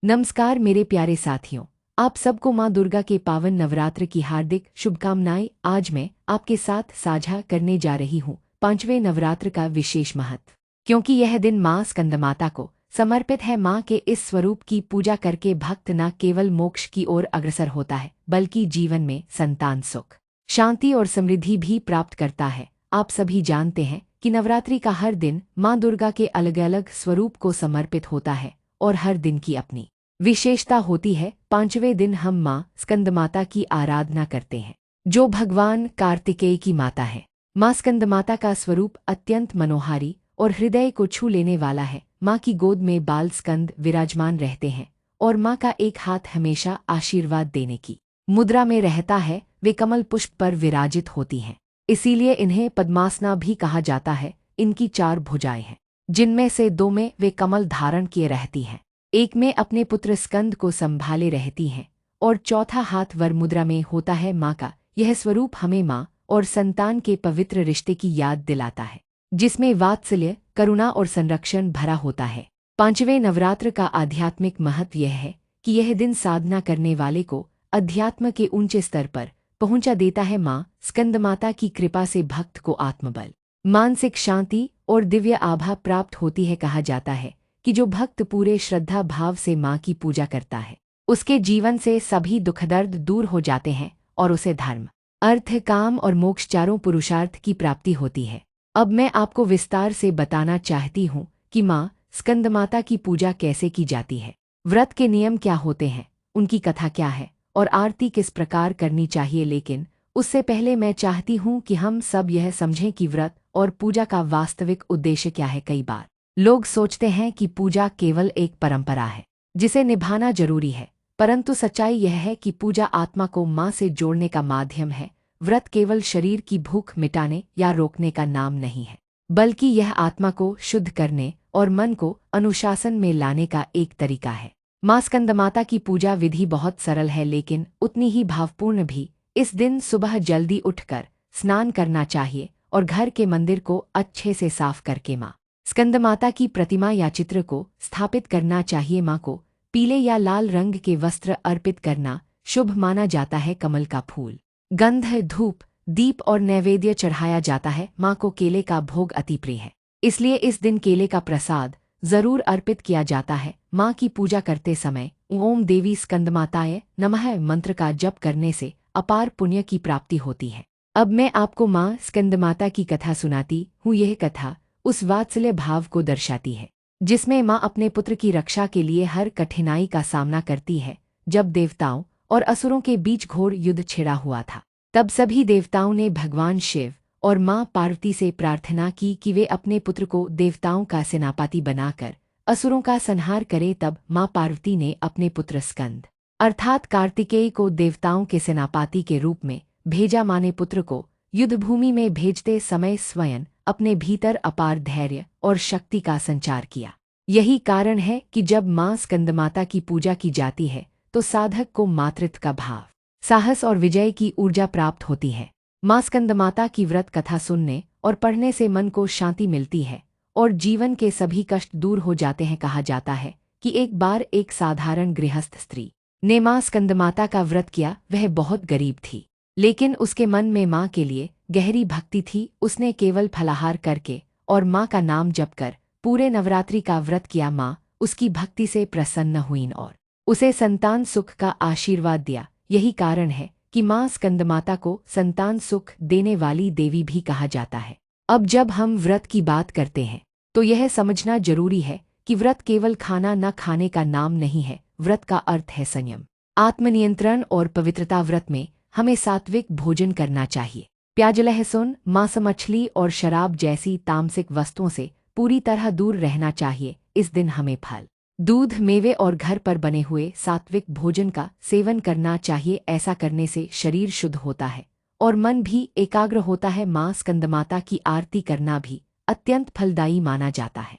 नमस्कार मेरे प्यारे साथियों, आप सबको माँ दुर्गा के पावन नवरात्र की हार्दिक शुभकामनाएं। आज मैं आपके साथ साझा करने जा रही हूँ पांचवें नवरात्र का विशेष महत्व, क्योंकि यह दिन माँ स्कंदमाता को समर्पित है। माँ के इस स्वरूप की पूजा करके भक्त न केवल मोक्ष की ओर अग्रसर होता है, बल्कि जीवन में संतान सुख, शांति और समृद्धि भी प्राप्त करता है। आप सभी जानते हैं कि नवरात्रि का हर दिन माँ दुर्गा के अलग अलग स्वरूप को समर्पित होता है और हर दिन की अपनी विशेषता होती है। पांचवें दिन हम माँ स्कंदमाता की आराधना करते हैं, जो भगवान कार्तिकेय की माता है। माँ स्कंदमाता का स्वरूप अत्यंत मनोहारी और हृदय को छू लेने वाला है। माँ की गोद में बाल स्कंद विराजमान रहते हैं और माँ का एक हाथ हमेशा आशीर्वाद देने की मुद्रा में रहता है। वे कमल पुष्प पर विराजित होती हैं, इसीलिए इन्हें पद्मासना भी कहा जाता है। इनकी 4 भुजाएं हैं, जिनमें से 2 में वे कमल धारण किए रहती हैं, एक में अपने पुत्र स्कंद को संभाले रहती हैं और चौथा हाथ वर मुद्रा में होता है। माँ का यह स्वरूप हमें माँ और संतान के पवित्र रिश्ते की याद दिलाता है, जिसमें वात्सल्य, करुणा और संरक्षण भरा होता है। पांचवें नवरात्र का आध्यात्मिक महत्व यह है कि यह दिन साधना करने वाले को अध्यात्म के ऊंचे स्तर पर पहुंचा देता है। माँ स्कंदमाता की कृपा से भक्त को आत्मबल, मानसिक शांति और दिव्य आभा प्राप्त होती है। कहा जाता है कि जो भक्त पूरे श्रद्धा भाव से माँ की पूजा करता है, उसके जीवन से सभी दुख दर्द दूर हो जाते हैं और उसे धर्म, अर्थ, काम और मोक्ष चारों पुरुषार्थ की प्राप्ति होती है। अब मैं आपको विस्तार से बताना चाहती हूँ कि माँ स्कंदमाता की पूजा कैसे की जाती है, व्रत के नियम क्या होते हैं, उनकी कथा क्या है और आरती किस प्रकार करनी चाहिए। लेकिन उससे पहले मैं चाहती हूँ कि हम सब यह समझें कि व्रत और पूजा का वास्तविक उद्देश्य क्या है। कई बार लोग सोचते हैं कि पूजा केवल एक परंपरा है जिसे निभाना जरूरी है, परंतु सच्चाई यह है कि पूजा आत्मा को माँ से जोड़ने का माध्यम है। व्रत केवल शरीर की भूख मिटाने या रोकने का नाम नहीं है, बल्कि यह आत्मा को शुद्ध करने और मन को अनुशासन में लाने का एक तरीका है। माँ स्कंदमाता की पूजा विधि बहुत सरल है, लेकिन उतनी ही भावपूर्ण भी। इस दिन सुबह जल्दी उठकर स्नान करना चाहिए और घर के मंदिर को अच्छे से साफ करके माँ स्कंदमाता की प्रतिमा या चित्र को स्थापित करना चाहिए। माँ को पीले या लाल रंग के वस्त्र अर्पित करना शुभ माना जाता है। कमल का फूल, गंध, धूप, दीप और नैवेद्य चढ़ाया जाता है। माँ को केले का भोग अति प्रिय है, इसलिए इस दिन केले का प्रसाद जरूर अर्पित किया जाता है। माँ की पूजा करते समय ओम देवी स्कंदमाताय नमः मंत्र का जप करने से अपार पुण्य की प्राप्ति होती है। अब मैं आपको माँ स्कंदमाता की कथा सुनाती हूँ। यह कथा उस वात्सल्य भाव को दर्शाती है जिसमें माँ अपने पुत्र की रक्षा के लिए हर कठिनाई का सामना करती है। जब देवताओं और असुरों के बीच घोर युद्ध छिड़ा हुआ था, तब सभी देवताओं ने भगवान शिव और माँ पार्वती से प्रार्थना की कि वे अपने पुत्र को देवताओं का सेनापति बनाकर असुरों का संहार करे। तब माँ पार्वती ने अपने पुत्र स्कंद अर्थात कार्तिकेय को देवताओं के सेनापति के रूप में भेजा। माँ ने पुत्र को युद्धभूमि में भेजते समय स्वयं अपने भीतर अपार धैर्य और शक्ति का संचार किया। यही कारण है कि जब माँ स्कंदमाता की पूजा की जाती है तो साधक को मातृत्व का भाव, साहस और विजय की ऊर्जा प्राप्त होती है। माँ स्कंदमाता की व्रत कथा सुनने और पढ़ने से मन को शांति मिलती है और जीवन के सभी कष्ट दूर हो जाते हैं। कहा जाता है कि एक बार एक साधारण गृहस्थ स्त्री ने माँ स्कंदमाता का व्रत किया। वह बहुत गरीब थी, लेकिन उसके मन में माँ के लिए गहरी भक्ति थी। उसने केवल फलाहार करके और माँ का नाम जपकर पूरे नवरात्रि का व्रत किया। माँ उसकी भक्ति से प्रसन्न हुईं और उसे संतान सुख का आशीर्वाद दिया। यही कारण है कि माँ स्कंदमाता को संतान सुख देने वाली देवी भी कहा जाता है। अब जब हम व्रत की बात करते हैं तो यह समझना जरूरी है कि व्रत केवल खाना न खाने का नाम नहीं है। व्रत का अर्थ है संयम, आत्मनियंत्रण और पवित्रता। व्रत में हमें सात्विक भोजन करना चाहिए। प्याज, लहसुन, मांस, मछली और शराब जैसी तामसिक वस्तुओं से पूरी तरह दूर रहना चाहिए। इस दिन हमें फल, दूध, मेवे और घर पर बने हुए सात्विक भोजन का सेवन करना चाहिए। ऐसा करने से शरीर शुद्ध होता है और मन भी एकाग्र होता है। माँ स्कंदमाता की आरती करना भी अत्यंत फलदायी माना जाता है।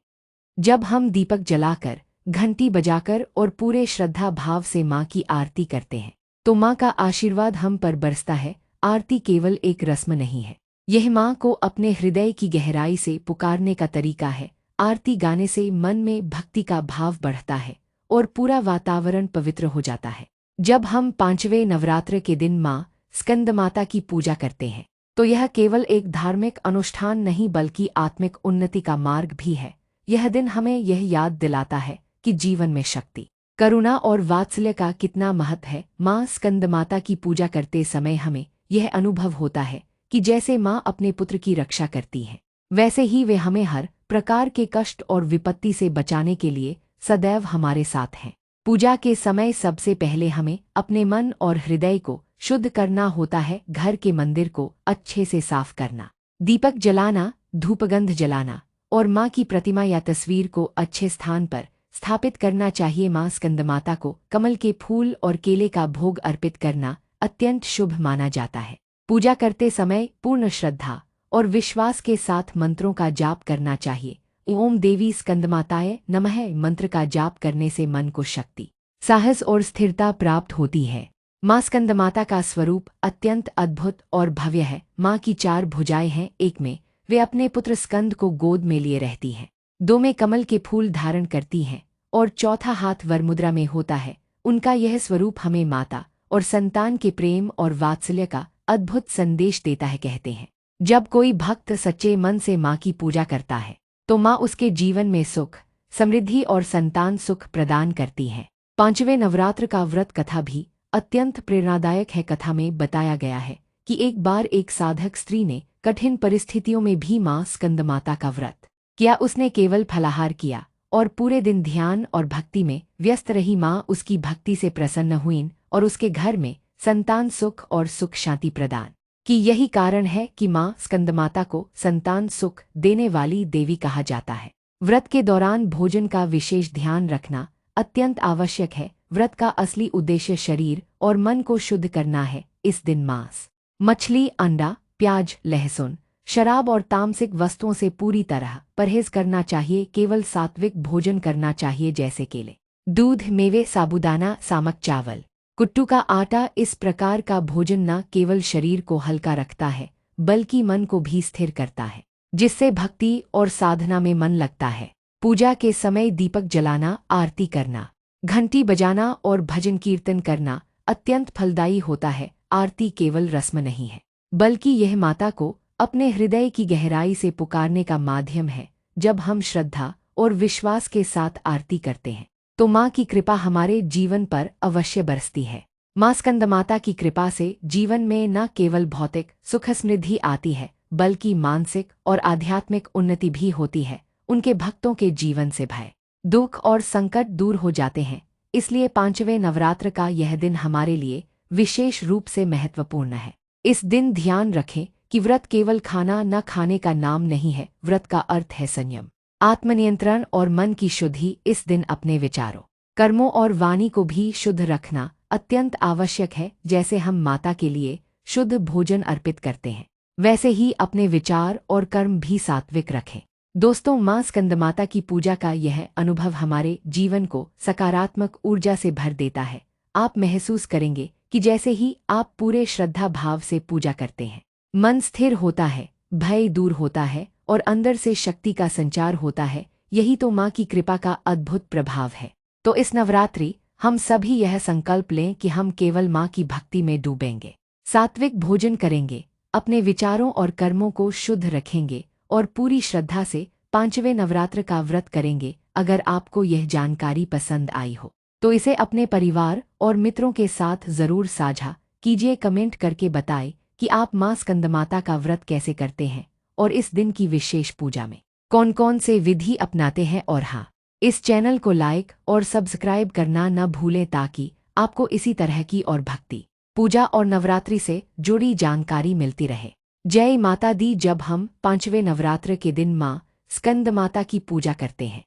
जब हम दीपक जलाकर, घंटी बजाकर और पूरे श्रद्धा भाव से माँ की आरती करते हैं तो माँ का आशीर्वाद हम पर बरसता है। आरती केवल एक रस्म नहीं है, यह माँ को अपने हृदय की गहराई से पुकारने का तरीका है। आरती गाने से मन में भक्ति का भाव बढ़ता है और पूरा वातावरण पवित्र हो जाता है। जब हम 5वें नवरात्र के दिन माँ स्कंदमाता की पूजा करते हैं तो यह केवल एक धार्मिक अनुष्ठान नहीं बल्कि आत्मिक उन्नति का मार्ग भी है। यह दिन हमें यह याद दिलाता है कि जीवन में शक्ति, करुणा और वात्सल्य का कितना महत्व है। माँ स्कंदमाता की पूजा करते समय हमें यह अनुभव होता है कि जैसे माँ अपने पुत्र की रक्षा करती है, वैसे ही वे हमें हर प्रकार के कष्ट और विपत्ति से बचाने के लिए सदैव हमारे साथ हैं। पूजा के समय सबसे पहले हमें अपने मन और हृदय को शुद्ध करना होता है। घर के मंदिर को अच्छे से साफ करना, दीपक जलाना, धूपगंध जलाना और माँ की प्रतिमा या तस्वीर को अच्छे स्थान पर स्थापित करना चाहिए। माँ स्कंदमाता को कमल के फूल और केले का भोग अर्पित करना अत्यंत शुभ माना जाता है। पूजा करते समय पूर्ण श्रद्धा और विश्वास के साथ मंत्रों का जाप करना चाहिए। ओम देवी स्कंदमाताय नमः मंत्र का जाप करने से मन को शक्ति, साहस और स्थिरता प्राप्त होती है। माँ स्कंदमाता का स्वरूप अत्यंत अद्भुत और भव्य है। माँ की 4 भुजाएं हैं। एक में वे अपने पुत्र स्कंद को गोद में लिए रहती हैं, 2 में कमल के फूल धारण करती हैं और चौथा हाथ वरमुद्रा में होता है। उनका यह स्वरूप हमें माता और संतान के प्रेम और वात्सल्य का अद्भुत संदेश देता है। कहते हैं, जब कोई भक्त सच्चे मन से माँ की पूजा करता है तो माँ उसके जीवन में सुख, समृद्धि और संतान सुख प्रदान करती है। 5वें नवरात्र का व्रत कथा भी अत्यंत प्रेरणादायक है। कथा में बताया गया है कि एक बार एक साधक स्त्री ने कठिन परिस्थितियों में भी माँ स्कंदमाता का व्रत किया। उसने केवल फलाहार किया और पूरे दिन ध्यान और भक्ति में व्यस्त रही। माँ उसकी भक्ति से प्रसन्न हुईं और उसके घर में संतान सुख और सुख शांति प्रदान की। यही कारण है कि माँ स्कंदमाता को संतान सुख देने वाली देवी कहा जाता है। व्रत के दौरान भोजन का विशेष ध्यान रखना अत्यंत आवश्यक है। व्रत का असली उद्देश्य शरीर और मन को शुद्ध करना है। इस दिन मांस, मछली, अंडा, प्याज, लहसुन, शराब और तामसिक वस्तुओं से पूरी तरह परहेज करना चाहिए। केवल सात्विक भोजन करना चाहिए जैसे केले, दूध, मेवे, साबूदाना, सामक, चावल, कुट्टू का आटा। इस प्रकार का भोजन न केवल शरीर को हल्का रखता है बल्कि मन को भी स्थिर करता है, जिससे भक्ति और साधना में मन लगता है। पूजा के समय दीपक जलाना, आरती करना, घंटी बजाना और भजन कीर्तन करना अत्यंत फलदायी होता है। आरती केवल रस्म नहीं है बल्कि यह माता को अपने हृदय की गहराई से पुकारने का माध्यम है। जब हम श्रद्धा और विश्वास के साथ आरती करते हैं तो माँ की कृपा हमारे जीवन पर अवश्य बरसती है। माँ स्कंदमाता की कृपा से जीवन में न केवल भौतिक सुख समृद्धि आती है बल्कि मानसिक और आध्यात्मिक उन्नति भी होती है। उनके भक्तों के जीवन से भय, दुख और संकट दूर हो जाते हैं। इसलिए 5वें नवरात्र का यह दिन हमारे लिए विशेष रूप से महत्वपूर्ण है। इस दिन ध्यान रखें कि व्रत केवल खाना न खाने का नाम नहीं है। व्रत का अर्थ है संयम, आत्मनियंत्रण और मन की शुद्धि। इस दिन अपने विचारों, कर्मों और वाणी को भी शुद्ध रखना अत्यंत आवश्यक है। जैसे हम माता के लिए शुद्ध भोजन अर्पित करते हैं वैसे ही अपने विचार और कर्म भी सात्विक रखें। दोस्तों, माँ स्कंदमाता की पूजा का यह अनुभव हमारे जीवन को सकारात्मक ऊर्जा से भर देता है। आप महसूस करेंगे कि जैसे ही आप पूरे श्रद्धा भाव से पूजा करते हैं, मन स्थिर होता है, भय दूर होता है और अंदर से शक्ति का संचार होता है। यही तो माँ की कृपा का अद्भुत प्रभाव है। तो इस नवरात्रि हम सभी यह संकल्प लें कि हम केवल माँ की भक्ति में डूबेंगे, सात्विक भोजन करेंगे, अपने विचारों और कर्मों को शुद्ध रखेंगे और पूरी श्रद्धा से 5वें नवरात्र का व्रत करेंगे। अगर आपको यह जानकारी पसंद आई हो तो इसे अपने परिवार और मित्रों के साथ ज़रूर साझा कीजिए। कमेंट करके बताएं कि आप माँ स्कंदमाता का व्रत कैसे करते हैं और इस दिन की विशेष पूजा में कौन कौन से विधि अपनाते हैं। और हाँ, इस चैनल को लाइक और सब्सक्राइब करना न भूलें ताकि आपको इसी तरह की और भक्ति, पूजा और नवरात्रि से जुड़ी जानकारी मिलती रहे। जय माता दी। जब हम 5वें नवरात्र के दिन माँ स्कंदमाता की पूजा करते हैं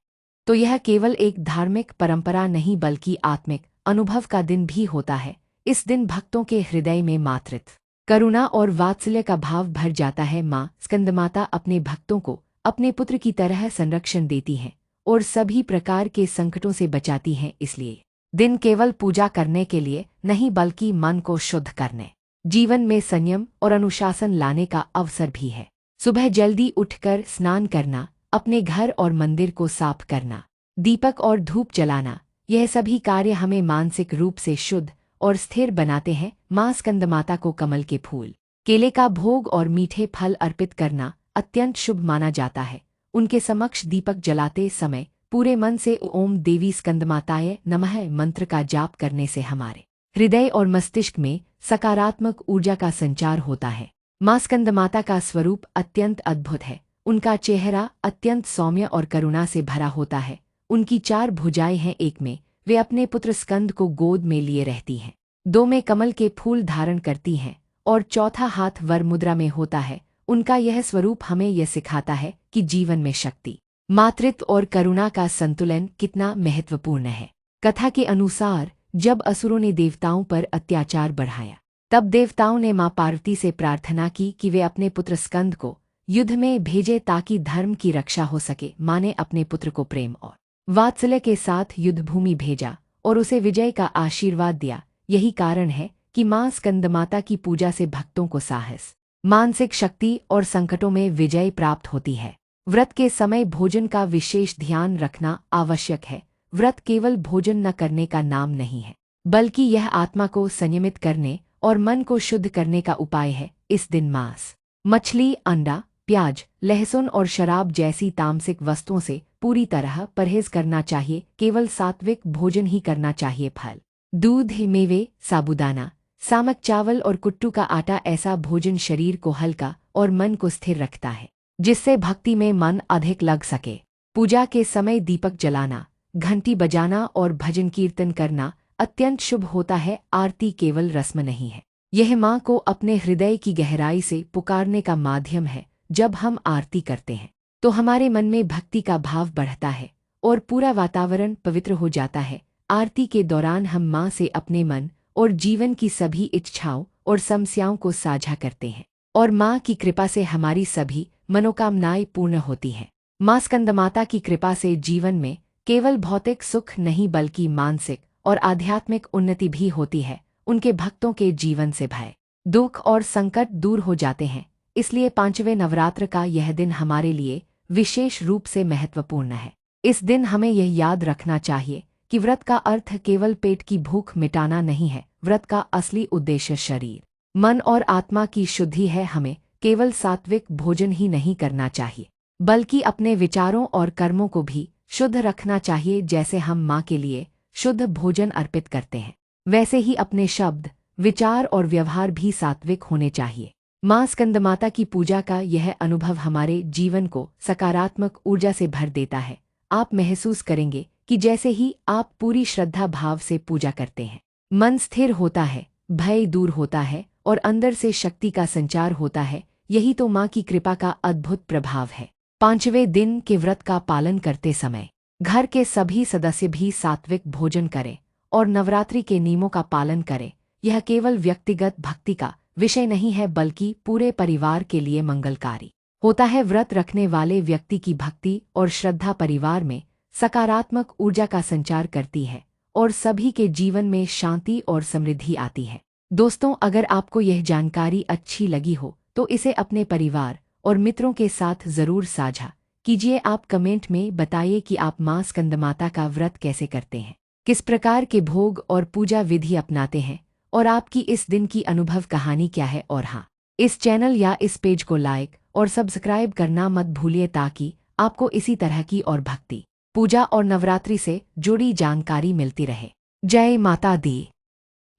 तो यह केवल एक धार्मिक परंपरा नहीं बल्कि आत्मिक अनुभव का दिन भी होता है। इस दिन भक्तों के हृदय में मातृत्व, करुणा और वात्सल्य का भाव भर जाता है। माँ स्कंदमाता अपने भक्तों को अपने पुत्र की तरह संरक्षण देती हैं और सभी प्रकार के संकटों से बचाती हैं। इसलिए दिन केवल पूजा करने के लिए नहीं बल्कि मन को शुद्ध करने, जीवन में संयम और अनुशासन लाने का अवसर भी है। सुबह जल्दी उठकर स्नान करना, अपने घर और मंदिर को साफ करना, दीपक और धूप जलाना, यह सभी कार्य हमें मानसिक रूप से शुद्ध और स्थिर बनाते हैं। माँ स्कंदमाता को कमल के फूल, केले का भोग और मीठे फल अर्पित करना अत्यंत शुभ माना जाता है। उनके समक्ष दीपक जलाते समय पूरे मन से ओम देवी स्कंदमाताय नमः मंत्र का जाप करने से हमारे हृदय और मस्तिष्क में सकारात्मक ऊर्जा का संचार होता है। माँ स्कंदमाता का स्वरूप अत्यंत अद्भुत है। उनका चेहरा अत्यंत सौम्य और करुणा से भरा होता है। उनकी 4 भुजाएं हैं, एक में वे अपने पुत्र स्कंद को गोद में लिए रहती हैं, 2 में कमल के फूल धारण करती हैं और चौथा हाथ वर मुद्रा में होता है। उनका यह स्वरूप हमें यह सिखाता है कि जीवन में शक्ति, मातृत्व और करुणा का संतुलन कितना महत्वपूर्ण है। कथा के अनुसार जब असुरों ने देवताओं पर अत्याचार बढ़ाया, तब देवताओं ने मां पार्वती से प्रार्थना की कि वे अपने पुत्र स्कंद को युद्ध में भेजे ताकि धर्म की रक्षा हो सके। मां ने अपने पुत्र को प्रेम और वात्सल्य के साथ युद्धभूमि भेजा और उसे विजय का आशीर्वाद दिया। यही कारण है कि मां स्कंदमाता की पूजा से भक्तों को साहस, मानसिक शक्ति और संकटों में विजय प्राप्त होती है। व्रत के समय भोजन का विशेष ध्यान रखना आवश्यक है। व्रत केवल भोजन न करने का नाम नहीं है, बल्कि यह आत्मा को संयमित करने और मन को शुद्ध करने का उपाय है। इस दिन मांस, मछली, अंडा, प्याज, लहसुन और शराब जैसी तामसिक वस्तुओं से पूरी तरह परहेज करना चाहिए। केवल सात्विक भोजन ही करना चाहिए। फल, दूध, मेवे, साबूदाना, सामक चावल और कुट्टू का आटा ऐसा भोजन शरीर को हल्का और मन को स्थिर रखता है, जिससे भक्ति में मन अधिक लग सके। पूजा के समय दीपक जलाना, घंटी बजाना और भजन कीर्तन करना अत्यंत शुभ होता है। आरती केवल रस्म नहीं है, यह माँ को अपने हृदय की गहराई से पुकारने का माध्यम है। जब हम आरती करते हैं तो हमारे मन में भक्ति का भाव बढ़ता है और पूरा वातावरण पवित्र हो जाता है। आरती के दौरान हम माँ से अपने मन और जीवन की सभी इच्छाओं और समस्याओं को साझा करते हैं और माँ की कृपा से हमारी सभी मनोकामनाएं पूर्ण होती हैं। माँ स्कंदमाता की कृपा से जीवन में केवल भौतिक सुख नहीं बल्कि मानसिक और आध्यात्मिक उन्नति भी होती है। उनके भक्तों के जीवन से भय, दुख और संकट दूर हो जाते हैं। इसलिए 5वें नवरात्र का यह दिन हमारे लिए विशेष रूप से महत्वपूर्ण है। इस दिन हमें यह याद रखना चाहिए कि व्रत का अर्थ केवल पेट की भूख मिटाना नहीं है। व्रत का असली उद्देश्य शरीर, मन और आत्मा की शुद्धि है। हमें केवल सात्विक भोजन ही नहीं करना चाहिए, बल्कि अपने विचारों और कर्मों को भी शुद्ध रखना चाहिए। जैसे हम माँ के लिए शुद्ध भोजन अर्पित करते हैं, वैसे ही अपने शब्द, विचार और व्यवहार भी सात्विक होने चाहिए। माँ स्कंदमाता की पूजा का यह अनुभव हमारे जीवन को सकारात्मक ऊर्जा से भर देता है। आप महसूस करेंगे कि जैसे ही आप पूरी श्रद्धा भाव से पूजा करते हैं, मन स्थिर होता है, भय दूर होता है और अंदर से शक्ति का संचार होता है। यही तो माँ की कृपा का अद्भुत प्रभाव है। 5वें दिन के व्रत का पालन करते समय घर के सभी सदस्य भी सात्विक भोजन करें और नवरात्रि के नियमों का पालन करें। यह केवल व्यक्तिगत भक्ति का विषय नहीं है, बल्कि पूरे परिवार के लिए मंगलकारी होता है। व्रत रखने वाले व्यक्ति की भक्ति और श्रद्धा परिवार में सकारात्मक ऊर्जा का संचार करती है और सभी के जीवन में शांति और समृद्धि आती है। दोस्तों, अगर आपको यह जानकारी अच्छी लगी हो तो इसे अपने परिवार और मित्रों के साथ ज़रूर साझा कीजिए। आप कमेंट में बताइए कि आप माँ स्कंदमाता का व्रत कैसे करते हैं, किस प्रकार के भोग और पूजा विधि अपनाते हैं और आपकी इस दिन की अनुभव कहानी क्या है। और हाँ, इस चैनल या इस पेज को लाइक और सब्सक्राइब करना मत भूलिए ताकि आपको इसी तरह की और भक्ति, पूजा और नवरात्रि से जुड़ी जानकारी मिलती रहे। जय माता दी।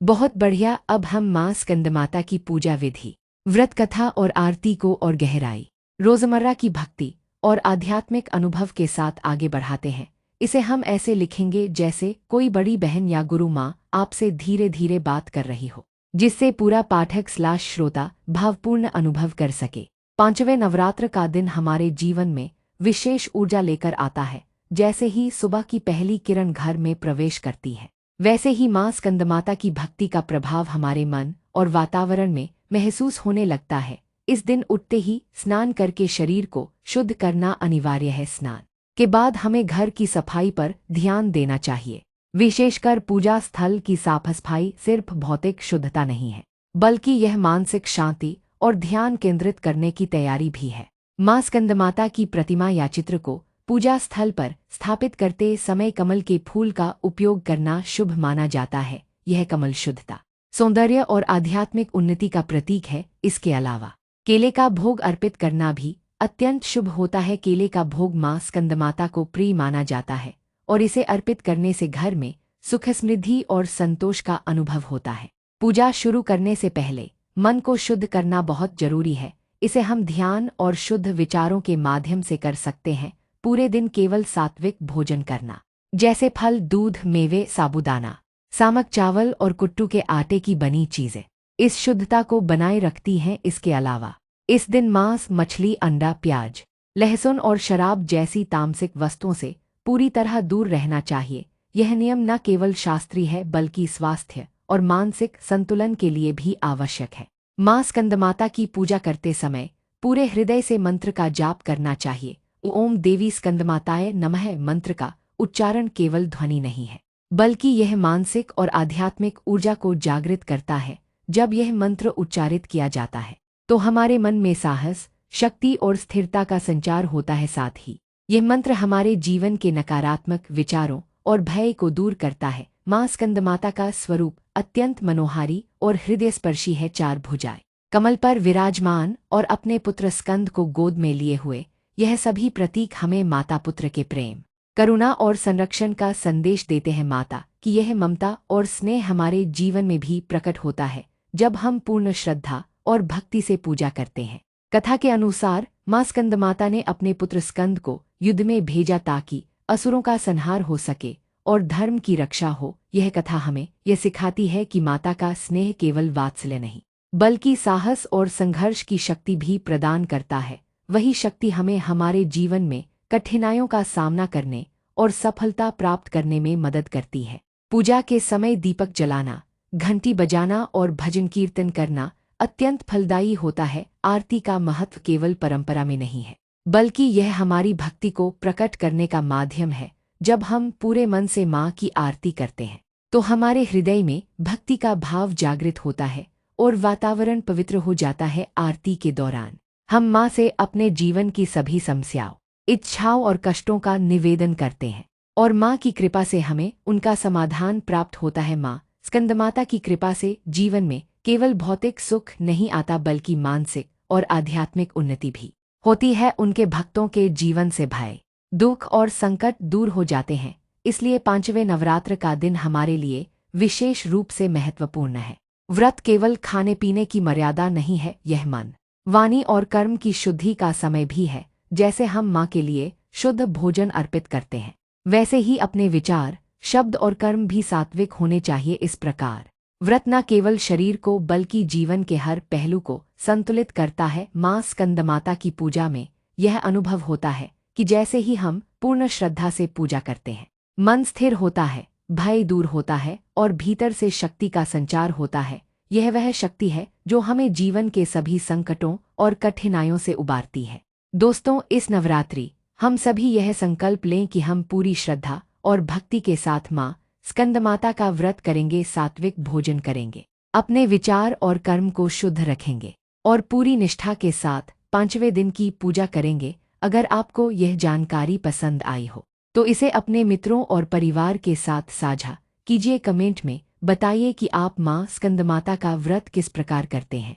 बहुत बढ़िया। अब हम माँ स्कंदमाता की पूजा विधि, व्रत कथा और आरती को और गहराई, रोजमर्रा की भक्ति और आध्यात्मिक अनुभव के साथ आगे बढ़ाते हैं। इसे हम ऐसे लिखेंगे जैसे कोई बड़ी बहन या गुरु माँ आपसे धीरे धीरे बात कर रही हो, जिससे पूरा पाठक/श्रोता भावपूर्ण अनुभव कर सके। 5वें नवरात्र का दिन हमारे जीवन में विशेष ऊर्जा लेकर आता है। जैसे ही सुबह की पहली किरण घर में प्रवेश करती है, वैसे ही माँ स्कंदमाता की भक्ति का प्रभाव हमारे मन और वातावरण में महसूस होने लगता है। इस दिन उठते ही स्नान करके शरीर को शुद्ध करना अनिवार्य है। स्नान के बाद हमें घर की सफाई पर ध्यान देना चाहिए। विशेषकर पूजा स्थल की साफ सफाई सिर्फ भौतिक शुद्धता नहीं है, बल्कि यह मानसिक शांति और ध्यान केंद्रित करने की तैयारी भी है। माँ स्कंदमाता की प्रतिमा या चित्र को पूजा स्थल पर स्थापित करते समय कमल के फूल का उपयोग करना शुभ माना जाता है। यह कमल शुद्धता, सौंदर्य और आध्यात्मिक उन्नति का प्रतीक है। इसके अलावा केले का भोग अर्पित करना भी अत्यंत शुभ होता है। केले का भोग मां स्कंदमाता को प्रिय माना जाता है और इसे अर्पित करने से घर में सुख, समृद्धि और संतोष का अनुभव होता है। पूजा शुरू करने से पहले मन को शुद्ध करना बहुत जरूरी है। इसे हम ध्यान और शुद्ध विचारों के माध्यम से कर सकते हैं। पूरे दिन केवल सात्विक भोजन करना, जैसे फल, दूध, मेवे, साबूदाना, सामक, चावल और कुट्टू के आटे की बनी चीजें इस शुद्धता को बनाए रखती हैं। इसके अलावा इस दिन मांस, मछली, अंडा, प्याज, लहसुन और शराब जैसी तामसिक वस्तुओं से पूरी तरह दूर रहना चाहिए। यह नियम न केवल शास्त्रीय है बल्कि स्वास्थ्य और मानसिक संतुलन के लिए भी आवश्यक है। मां स्कंदमाता की पूजा करते समय पूरे हृदय से मंत्र का जाप करना चाहिए। ओम देवी स्कंदमाताय नमः मंत्र का उच्चारण केवल ध्वनि नहीं है, बल्कि यह मानसिक और आध्यात्मिक ऊर्जा को जागृत करता है। जब यह मंत्र उच्चारित किया जाता है तो हमारे मन में साहस, शक्ति और स्थिरता का संचार होता है। साथ ही यह मंत्र हमारे जीवन के नकारात्मक विचारों और भय को दूर करता है। मां स्कंदमाता का स्वरूप अत्यंत मनोहारी और हृदयस्पर्शी है। चार भुजाएं कमल पर विराजमान और अपने पुत्र स्कंद को गोद में लिए हुए, यह सभी प्रतीक हमें माता पुत्र के प्रेम, करुणा और संरक्षण का संदेश देते हैं। माता की यह ममता और स्नेह हमारे जीवन में भी प्रकट होता है जब हम पूर्ण श्रद्धा और भक्ति से पूजा करते हैं। कथा के अनुसार मां स्कंदमाता ने अपने पुत्र स्कंद को युद्ध में भेजा ताकि असुरों का संहार हो सके और धर्म की रक्षा हो। यह कथा हमें यह सिखाती है कि माता का स्नेह केवल वात्सल्य नहीं बल्कि साहस और संघर्ष की शक्ति भी प्रदान करता है। वही शक्ति हमें हमारे जीवन में कठिनाइयों का सामना करने और सफलता प्राप्त करने में मदद करती है। पूजा के समय दीपक जलाना, घंटी बजाना और भजन कीर्तन करना अत्यंत फलदायी होता है। आरती का महत्व केवल परंपरा में नहीं है बल्कि यह हमारी भक्ति को प्रकट करने का माध्यम है। जब हम पूरे मन से मां की आरती करते हैं तो हमारे हृदय में भक्ति का भाव जागृत होता है और वातावरण पवित्र हो जाता है। आरती के दौरान हम मां से अपने जीवन की सभी समस्याओं, इच्छाओं और कष्टों का निवेदन करते हैं और मां की कृपा से हमें उनका समाधान प्राप्त होता है। मां स्कंदमाता की कृपा से जीवन में केवल भौतिक सुख नहीं आता बल्कि मानसिक और आध्यात्मिक उन्नति भी होती है। उनके भक्तों के जीवन से भय, दुख और संकट दूर हो जाते हैं। इसलिए पांचवें नवरात्र का दिन हमारे लिए विशेष रूप से महत्वपूर्ण है। व्रत केवल खाने पीने की मर्यादा नहीं है, यह मन, वाणी और कर्म की शुद्धि का समय भी है। जैसे हम मां के लिए शुद्ध भोजन अर्पित करते हैं, वैसे ही अपने विचार, शब्द और कर्म भी सात्विक होने चाहिए। इस प्रकार व्रत न केवल शरीर को बल्कि जीवन के हर पहलू को संतुलित करता है। मां स्कंदमाता की पूजा में यह अनुभव होता है कि जैसे ही हम पूर्ण श्रद्धा से पूजा करते हैं, मन स्थिर होता है, भय दूर होता है और भीतर से शक्ति का संचार होता है। यह वह शक्ति है जो हमें जीवन के सभी संकटों और कठिनाइयों से उबारती है। दोस्तों, इस नवरात्रि हम सभी यह संकल्प लें कि हम पूरी श्रद्धा और भक्ति के साथ मां स्कंदमाता का व्रत करेंगे, सात्विक भोजन करेंगे, अपने विचार और कर्म को शुद्ध रखेंगे और पूरी निष्ठा के साथ पांचवें दिन की पूजा करेंगे। अगर आपको यह जानकारी पसंद आई हो तो इसे अपने मित्रों और परिवार के साथ साझा कीजिए। कमेंट में बताइए कि आप मां स्कंदमाता का व्रत किस प्रकार करते हैं।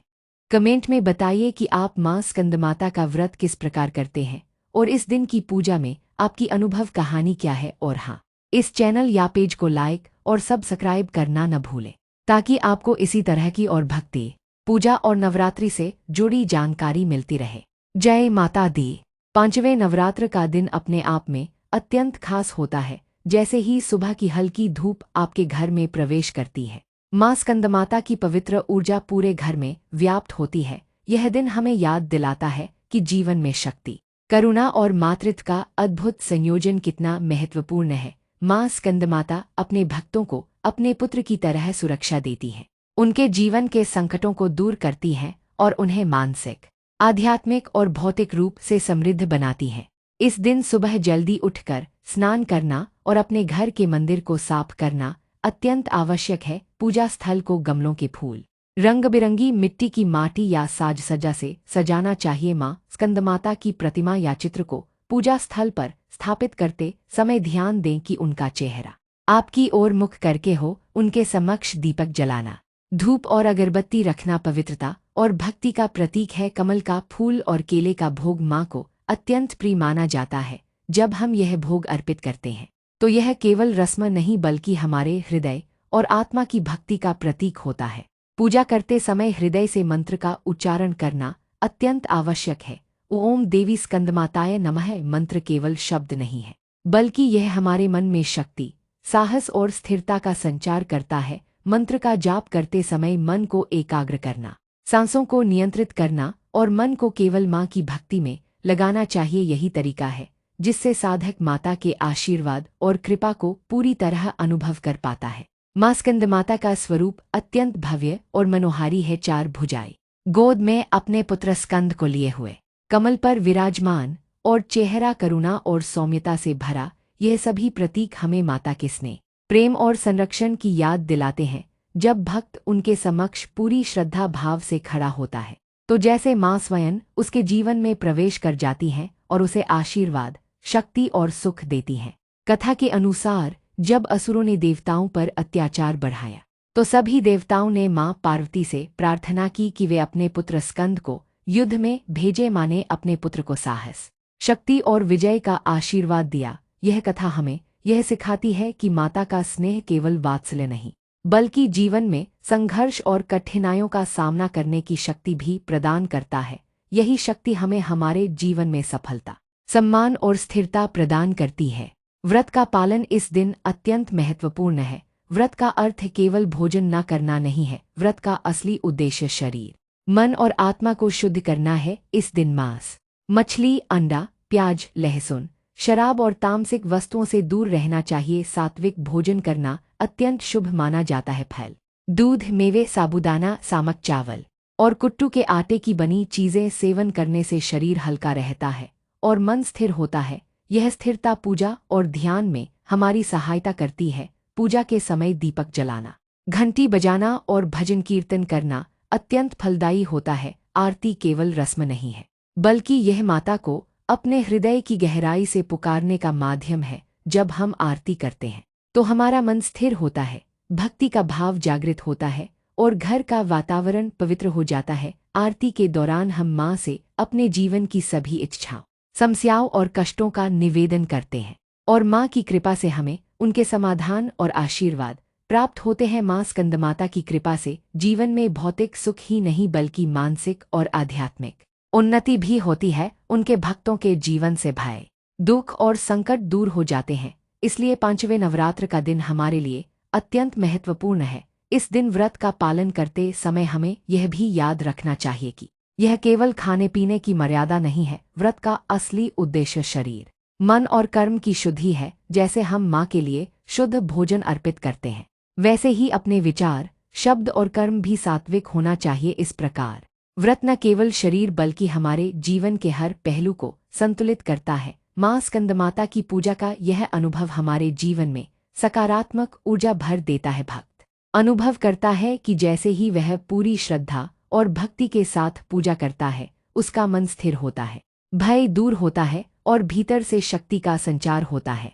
कमेंट में बताइए कि आप मां स्कंदमाता का व्रत किस प्रकार करते हैं और इस दिन की पूजा में आपकी अनुभव कहानी क्या है। और हाँ, इस चैनल या पेज को लाइक और सब्सक्राइब करना न भूलें ताकि आपको इसी तरह की और भक्ति, पूजा और नवरात्रि से जुड़ी जानकारी मिलती रहे। जय माता दी। पांचवें नवरात्र का दिन अपने आप में अत्यंत खास होता है। जैसे ही सुबह की हल्की धूप आपके घर में प्रवेश करती है, मां स्कंदमाता की पवित्र ऊर्जा पूरे घर में व्याप्त होती है। यह दिन हमें याद दिलाता है कि जीवन में शक्ति, करुणा और मातृत्व का अद्भुत संयोजन कितना महत्वपूर्ण है। मां स्कंदमाता अपने भक्तों को अपने पुत्र की तरह सुरक्षा देती है, उनके जीवन के संकटों को दूर करती हैं और उन्हें मानसिक, आध्यात्मिक और भौतिक रूप से समृद्ध बनाती हैं। इस दिन सुबह जल्दी उठकर स्नान करना और अपने घर के मंदिर को साफ करना अत्यंत आवश्यक है। पूजा स्थल को गमलों के फूल, रंग बिरंगी मिट्टी की माटी या साज सज्जा से सजाना चाहिए। मां स्कंदमाता की प्रतिमा या चित्र को पूजा स्थल पर स्थापित करते समय ध्यान दें कि उनका चेहरा आपकी ओर मुख करके हो। उनके समक्ष दीपक जलाना, धूप और अगरबत्ती रखना पवित्रता और भक्ति का प्रतीक है। कमल का फूल और केले का भोग माँ को अत्यंत प्रिय माना जाता है। जब हम यह भोग अर्पित करते हैं तो यह केवल रस्म नहीं बल्कि हमारे हृदय और आत्मा की भक्ति का प्रतीक होता है। पूजा करते समय हृदय से मंत्र का उच्चारण करना अत्यंत आवश्यक है। ओम देवी स्कंदमाताय नमः मंत्र केवल शब्द नहीं है बल्कि यह हमारे मन में शक्ति, साहस और स्थिरता का संचार करता है। मंत्र का जाप करते समय मन को एकाग्र करना, सांसों को नियंत्रित करना और मन को केवल माँ की भक्ति में लगाना चाहिए। यही तरीका है जिससे साधक माता के आशीर्वाद और कृपा को पूरी तरह अनुभव कर पाता है। माँ स्कंदमाता का स्वरूप अत्यंत भव्य और मनोहारी है। 4 भुजाएं, गोद में अपने पुत्र स्कंद को लिए हुए, कमल पर विराजमान और चेहरा करुणा और सौम्यता से भरा। यह सभी प्रतीक हमें माता के स्नेह, प्रेम और संरक्षण की याद दिलाते हैं। जब भक्त उनके समक्ष पूरी श्रद्धा भाव से खड़ा होता है तो जैसे माँ स्वयं उसके जीवन में प्रवेश कर जाती हैं और उसे आशीर्वाद, शक्ति और सुख देती हैं। कथा के अनुसार जब असुरों ने देवताओं पर अत्याचार बढ़ाया तो सभी देवताओं ने माँ पार्वती से प्रार्थना की कि वे अपने पुत्र स्कंद को युद्ध में भेजे। माँ ने अपने पुत्र को साहस, शक्ति और विजय का आशीर्वाद दिया। यह कथा हमें यह सिखाती है कि माता का स्नेह केवल वात्सल्य नहीं बल्कि जीवन में संघर्ष और कठिनाइयों का सामना करने की शक्ति भी प्रदान करता है। यही शक्ति हमें हमारे जीवन में सफलता, सम्मान और स्थिरता प्रदान करती है। व्रत का पालन इस दिन अत्यंत महत्वपूर्ण है। व्रत का अर्थ केवल भोजन न करना नहीं है। व्रत का असली उद्देश्य शरीर, मन और आत्मा को शुद्ध करना है। इस दिन मांस, मछली, अंडा, प्याज, लहसुन, शराब और तामसिक वस्तुओं से दूर रहना चाहिए। सात्विक भोजन करना अत्यंत शुभ माना जाता है। फल, दूध, मेवे, साबूदाना, सामक चावल और कुट्टू के आटे की बनी चीजें सेवन करने से शरीर हल्का रहता है और मन स्थिर होता है। यह स्थिरता पूजा और ध्यान में हमारी सहायता करती है। पूजा के समय दीपक जलाना, घंटी बजाना और भजन कीर्तन करना अत्यंत फलदायी होता है। आरती केवल रस्म नहीं है बल्कि यह माता को अपने हृदय की गहराई से पुकारने का माध्यम है। जब हम आरती करते हैं तो हमारा मन स्थिर होता है, भक्ति का भाव जागृत होता है और घर का वातावरण पवित्र हो जाता है। आरती के दौरान हम माँ से अपने जीवन की सभी इच्छाओं, समस्याओं और कष्टों का निवेदन करते हैं और माँ की कृपा से हमें उनके समाधान और आशीर्वाद प्राप्त होते हैं। माँ स्कंदमाता की कृपा से जीवन में भौतिक सुख ही नहीं बल्कि मानसिक और आध्यात्मिक उन्नति भी होती है। उनके भक्तों के जीवन से भय, दुख और संकट दूर हो जाते हैं। इसलिए 5वें नवरात्र का दिन हमारे लिए अत्यंत महत्वपूर्ण है। इस दिन व्रत का पालन करते समय हमें यह भी याद रखना चाहिए कि यह केवल खाने पीने की मर्यादा नहीं है। व्रत का असली उद्देश्य शरीर, मन और कर्म की शुद्धि है। जैसे हम माँ के लिए शुद्ध भोजन अर्पित करते हैं वैसे ही अपने विचार, शब्द और कर्म भी सात्विक होना चाहिए। इस प्रकार व्रत न केवल शरीर बल्कि हमारे जीवन के हर पहलू को संतुलित करता है। माँ स्कंदमाता की पूजा का यह अनुभव हमारे जीवन में सकारात्मक ऊर्जा भर देता है। भक्त अनुभव करता है कि जैसे ही वह पूरी श्रद्धा और भक्ति के साथ पूजा करता है उसका मन स्थिर होता है, भय दूर होता है और भीतर से शक्ति का संचार होता है।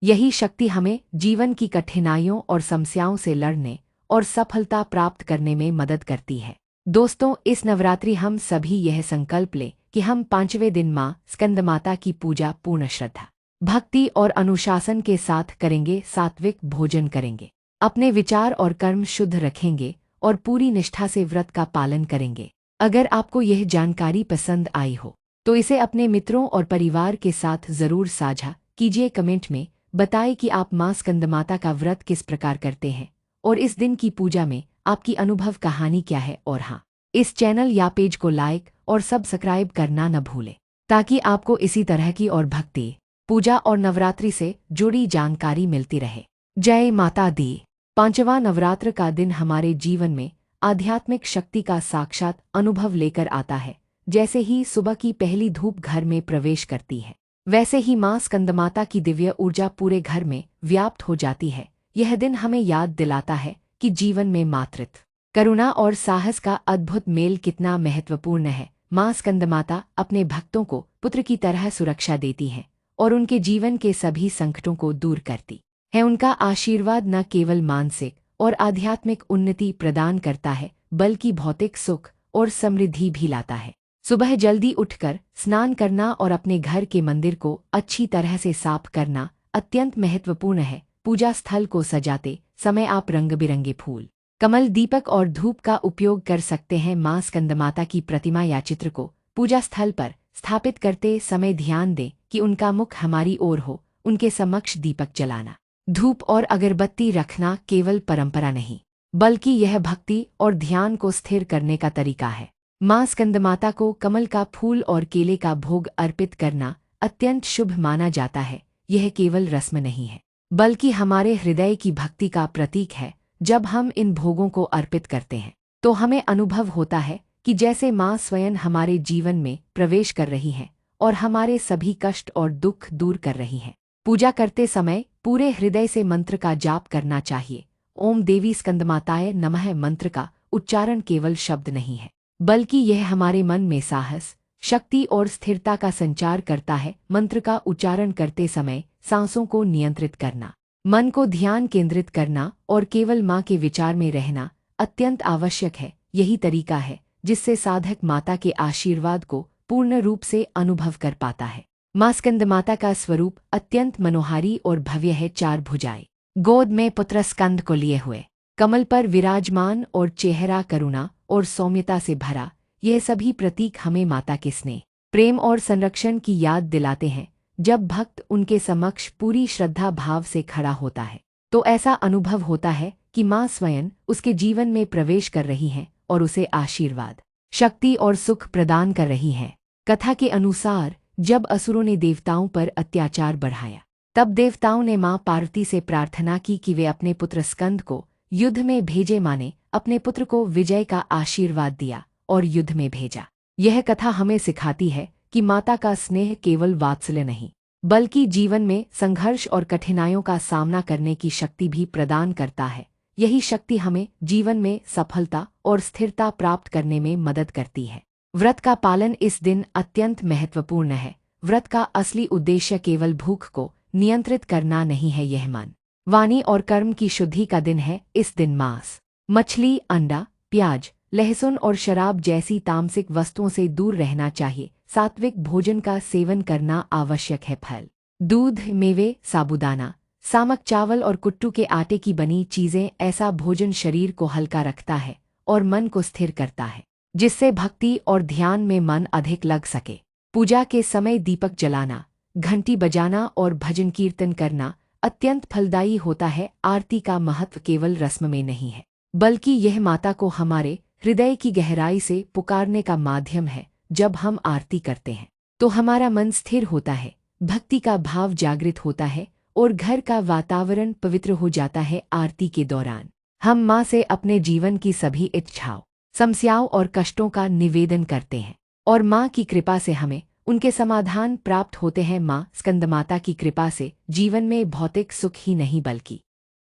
यही शक्ति हमें जीवन की कठिनाइयों और समस्याओं से लड़ने और सफलता प्राप्त करने में मदद करती है। दोस्तों, इस नवरात्रि हम सभी यह संकल्प लें कि हम 5वें दिन माँ स्कंदमाता की पूजा पूर्ण श्रद्धा, भक्ति और अनुशासन के साथ करेंगे। सात्विक भोजन करेंगे, अपने विचार और कर्म शुद्ध रखेंगे और पूरी निष्ठा से व्रत का पालन करेंगे। अगर आपको यह जानकारी पसंद आई हो तो इसे अपने मित्रों और परिवार के साथ जरूर साझा कीजिए। कमेंट में बताएं कि आप माँ स्कंदमाता का व्रत किस प्रकार करते हैं और इस दिन की पूजा में आपकी अनुभव कहानी क्या है। और हाँ, इस चैनल या पेज को लाइक और सब्सक्राइब करना न भूलें ताकि आपको इसी तरह की और भक्ति, पूजा और नवरात्रि से जुड़ी जानकारी मिलती रहे। जय माता दी। 5वां नवरात्र का दिन हमारे जीवन में आध्यात्मिक शक्ति का साक्षात अनुभव लेकर आता है। जैसे ही सुबह की पहली धूप घर में प्रवेश करती है वैसे ही माँ स्कंदमाता की दिव्य ऊर्जा पूरे घर में व्याप्त हो जाती है। यह दिन हमें याद दिलाता है कि जीवन में मातृत्व, करुणा और साहस का अद्भुत मेल कितना महत्वपूर्ण है। माँ स्कंदमाता अपने भक्तों को पुत्र की तरह सुरक्षा देती हैं और उनके जीवन के सभी संकटों को दूर करती है। उनका आशीर्वाद न केवल मानसिक और आध्यात्मिक उन्नति प्रदान करता है बल्कि भौतिक सुख और समृद्धि भी लाता है। सुबह जल्दी उठकर स्नान करना और अपने घर के मंदिर को अच्छी तरह से साफ करना अत्यंत महत्वपूर्ण है। पूजा स्थल को सजाते समय आप रंग बिरंगे फूल, कमल, दीपक और धूप का उपयोग कर सकते हैं। मां स्कंदमाता की प्रतिमा या चित्र को पूजा स्थल पर स्थापित करते समय ध्यान दें कि उनका मुख हमारी ओर हो। उनके समक्ष दीपक जलाना, धूप और अगरबत्ती रखना केवल परंपरा नहीं बल्कि यह भक्ति और ध्यान को स्थिर करने का तरीका है। मां स्कंदमाता को कमल का फूल और केले का भोग अर्पित करना अत्यंत शुभ माना जाता है। यह केवल रस्म नहीं है बल्कि हमारे हृदय की भक्ति का प्रतीक है। जब हम इन भोगों को अर्पित करते हैं तो हमें अनुभव होता है कि जैसे मां स्वयं हमारे जीवन में प्रवेश कर रही हैं और हमारे सभी कष्ट और दुख दूर कर रही हैं। पूजा करते समय पूरे हृदय से मंत्र का जाप करना चाहिए। ओम देवी स्कंदमाताय नमः मंत्र का उच्चारण केवल शब्द नहीं है बल्कि यह हमारे मन में साहस, शक्ति और स्थिरता का संचार करता है। मंत्र का उच्चारण करते समय सांसों को नियंत्रित करना, मन को ध्यान केंद्रित करना और केवल मां के विचार में रहना अत्यंत आवश्यक है। यही तरीका है जिससे साधक माता के आशीर्वाद को पूर्ण रूप से अनुभव कर पाता है। मां स्कंदमाता का स्वरूप अत्यंत मनोहारी और भव्य है। 4 भुजाएं, गोद में पुत्र स्कंद को लिए हुए, कमल पर विराजमान और चेहरा करुणा और सौम्यता से भरा, यह सभी प्रतीक हमें माता के स्नेह, प्रेम और संरक्षण की याद दिलाते हैं। जब भक्त उनके समक्ष पूरी श्रद्धा भाव से खड़ा होता है तो ऐसा अनुभव होता है कि मां स्वयं उसके जीवन में प्रवेश कर रही हैं और उसे आशीर्वाद, शक्ति और सुख प्रदान कर रही हैं। कथा के अनुसार जब असुरों ने देवताओं पर अत्याचार बढ़ाया तब देवताओं ने मां पार्वती से प्रार्थना की कि वे अपने पुत्र स्कंद को युद्ध में भेजे। मां ने अपने पुत्र को विजय का आशीर्वाद दिया और युद्ध में भेजा। यह कथा हमें सिखाती है कि माता का स्नेह केवल वात्सल्य नहीं बल्कि जीवन में संघर्ष और कठिनाइयों का सामना करने की शक्ति भी प्रदान करता है। यही शक्ति हमें जीवन में सफलता और स्थिरता प्राप्त करने में मदद करती है। व्रत का पालन इस दिन अत्यंत महत्वपूर्ण है। व्रत का असली उद्देश्य केवल भूख को नियंत्रित करना नहीं है, यह मन, वाणी और कर्म की शुद्धि का दिन है। इस दिन मांस, मछली, अंडा, प्याज, लहसुन और शराब जैसी तामसिक वस्तुओं से दूर रहना चाहिए। सात्विक भोजन का सेवन करना आवश्यक है। फल, दूध, मेवे, साबूदाना, सामक, चावल और कुट्टू के आटे की बनी चीजें, ऐसा भोजन शरीर को हल्का रखता है और मन को स्थिर करता है जिससे भक्ति और ध्यान में मन अधिक लग सके। पूजा के समय दीपक जलाना, घंटी बजाना और भजन कीर्तन करना अत्यंत फलदायी होता है। आरती का महत्व केवल रस्म में नहीं है बल्कि यह माता को हमारे हृदय की गहराई से पुकारने का माध्यम है। जब हम आरती करते हैं तो हमारा मन स्थिर होता है, भक्ति का भाव जागृत होता है और घर का वातावरण पवित्र हो जाता है। आरती के दौरान हम मां से अपने जीवन की सभी इच्छाओं, समस्याओं और कष्टों का निवेदन करते हैं और मां की कृपा से हमें उनके समाधान प्राप्त होते हैं। मां स्कंदमाता की कृपा से जीवन में भौतिक सुख ही नहीं बल्कि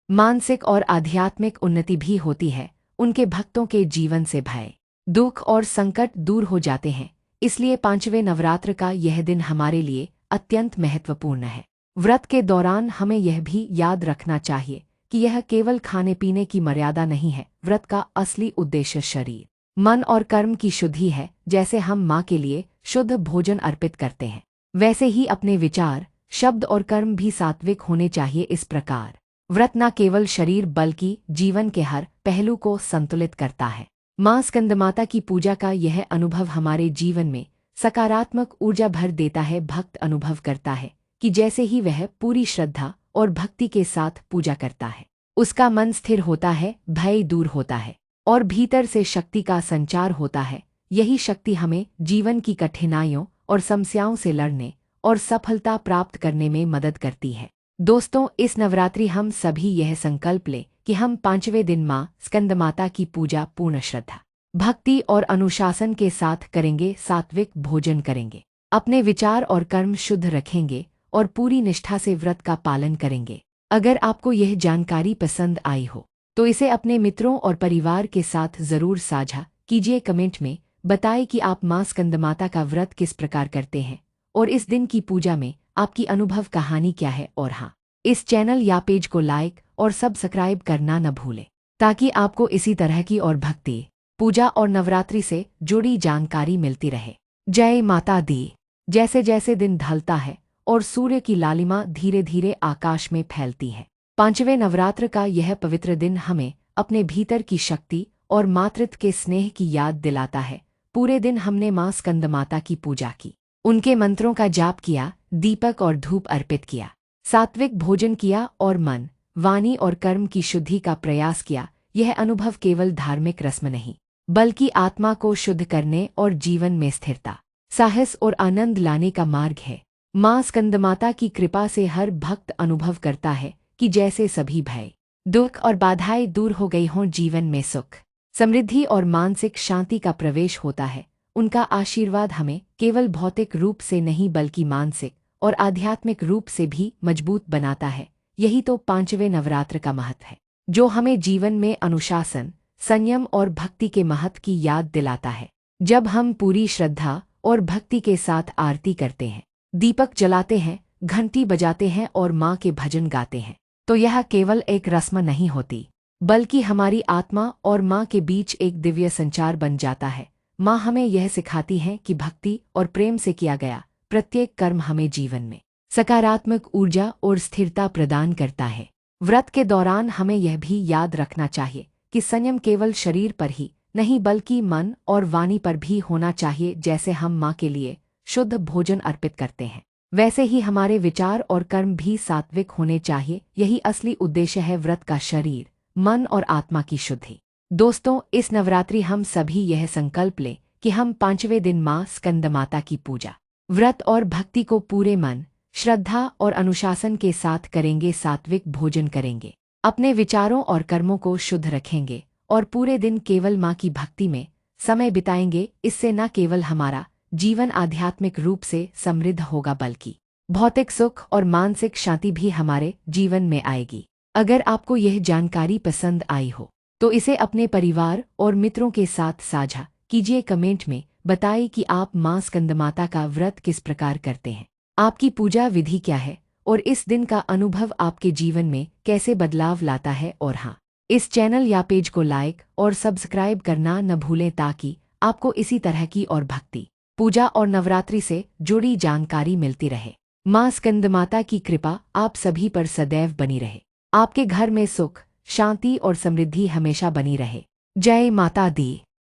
मानसिक और आध्यात्मिक उन्नति भी होती है। उनके भक्तों के जीवन से भय, दुख और संकट दूर हो जाते हैं। इसलिए 5वें नवरात्र का यह दिन हमारे लिए अत्यंत महत्वपूर्ण है। व्रत के दौरान हमें यह भी याद रखना चाहिए कि यह केवल खाने पीने की मर्यादा नहीं है। व्रत का असली उद्देश्य शरीर, मन और कर्म की शुद्धि है। जैसे हम मां के लिए शुद्ध भोजन अर्पित करते हैं वैसे ही अपने विचार, शब्द और कर्म भी सात्विक होने चाहिए। इस प्रकार व्रत न केवल शरीर बल्कि जीवन के हर पहलू को संतुलित करता है। मां स्कंदमाता की पूजा का यह अनुभव हमारे जीवन में सकारात्मक ऊर्जा भर देता है। भक्त अनुभव करता है कि जैसे ही वह पूरी श्रद्धा और भक्ति के साथ पूजा करता है उसका मन स्थिर होता है, भय दूर होता है और भीतर से शक्ति का संचार होता है। यही शक्ति हमें जीवन की कठिनाइयों और समस्याओं से लड़ने और सफलता प्राप्त करने में मदद करती है। दोस्तों, इस नवरात्रि हम सभी यह संकल्प लें कि हम 5वें दिन मां स्कंदमाता की पूजा पूर्ण श्रद्धा, भक्ति और अनुशासन के साथ करेंगे। सात्विक भोजन करेंगे, अपने विचार और कर्म शुद्ध रखेंगे और पूरी निष्ठा से व्रत का पालन करेंगे। अगर आपको यह जानकारी पसंद आई हो तो इसे अपने मित्रों और परिवार के साथ जरूर साझा कीजिए। कमेंट में बताएं कि आप मां स्कंदमाता का व्रत किस प्रकार करते हैं और इस दिन की पूजा में आपकी अनुभव कहानी क्या है, और हाँ, इस चैनल या पेज को लाइक और सब्सक्राइब करना न भूलें, ताकि आपको इसी तरह की और भक्ति, पूजा और नवरात्रि से जुड़ी जानकारी मिलती रहे। जय माता दी। जैसे जैसे दिन ढलता है और सूर्य की लालिमा धीरे धीरे आकाश में फैलती है, पांचवें नवरात्र का यह पवित्र दिन हमें अपने भीतर की शक्ति और मातृत्व के स्नेह की याद दिलाता है। पूरे दिन हमने मां स्कंदमाता की पूजा की, उनके मंत्रों का जाप किया, दीपक और धूप अर्पित किया, सात्विक भोजन किया और मन, वाणी और कर्म की शुद्धि का प्रयास किया। यह अनुभव केवल धार्मिक रस्म नहीं, बल्कि आत्मा को शुद्ध करने और जीवन में स्थिरता, साहस और आनंद लाने का मार्ग है। मां स्कंदमाता की कृपा से हर भक्त अनुभव करता है कि जैसे सभी भय, दुख और बाधाएं दूर हो गई हों, जीवन में सुख, समृद्धि और मानसिक शांति का प्रवेश होता है। उनका आशीर्वाद हमें केवल भौतिक रूप से नहीं बल्कि मानसिक और आध्यात्मिक रूप से भी मजबूत बनाता है। यही तो पांचवें नवरात्र का महत्व है, जो हमें जीवन में अनुशासन, संयम और भक्ति के महत्व की याद दिलाता है। जब हम पूरी श्रद्धा और भक्ति के साथ आरती करते हैं, दीपक जलाते हैं, घंटी बजाते हैं और मां के भजन गाते हैं, तो यह केवल एक रस्म नहीं होती, बल्कि हमारी आत्मा और मां के बीच एक दिव्य संचार बन जाता है। मां हमें यह सिखाती हैं कि भक्ति और प्रेम से किया गया प्रत्येक कर्म हमें जीवन में सकारात्मक ऊर्जा और स्थिरता प्रदान करता है। व्रत के दौरान हमें यह भी याद रखना चाहिए कि संयम केवल शरीर पर ही नहीं बल्कि मन और वाणी पर भी होना चाहिए। जैसे हम मां के लिए शुद्ध भोजन अर्पित करते हैं, वैसे ही हमारे विचार और कर्म भी सात्विक होने चाहिए। यही असली उद्देश्य है व्रत का, शरीर, मन और आत्मा की शुद्धि। दोस्तों, इस नवरात्रि हम सभी यह संकल्प लें कि हम पांचवें दिन मां स्कंदमाता की पूजा, व्रत और भक्ति को पूरे मन, श्रद्धा और अनुशासन के साथ करेंगे। सात्विक भोजन करेंगे, अपने विचारों और कर्मों को शुद्ध रखेंगे और पूरे दिन केवल मां की भक्ति में समय बिताएंगे। इससे न केवल हमारा जीवन आध्यात्मिक रूप से समृद्ध होगा, बल्कि भौतिक सुख और मानसिक शांति भी हमारे जीवन में आएगी। अगर आपको यह जानकारी पसंद आई हो तो इसे अपने परिवार और मित्रों के साथ साझा कीजिए। कमेंट में बताइए कि आप मां स्कंदमाता का व्रत किस प्रकार करते हैं, आपकी पूजा विधि क्या है और इस दिन का अनुभव आपके जीवन में कैसे बदलाव लाता है। और हाँ, इस चैनल या पेज को लाइक और सब्सक्राइब करना न भूलें, ताकि आपको इसी तरह की और भक्ति, पूजा और नवरात्रि से जुड़ी जानकारी मिलती रहे। मां स्कंदमाता की कृपा आप सभी पर सदैव बनी रहे, आपके घर में सुख, शांति और समृद्धि हमेशा बनी रहे। जय माता दी।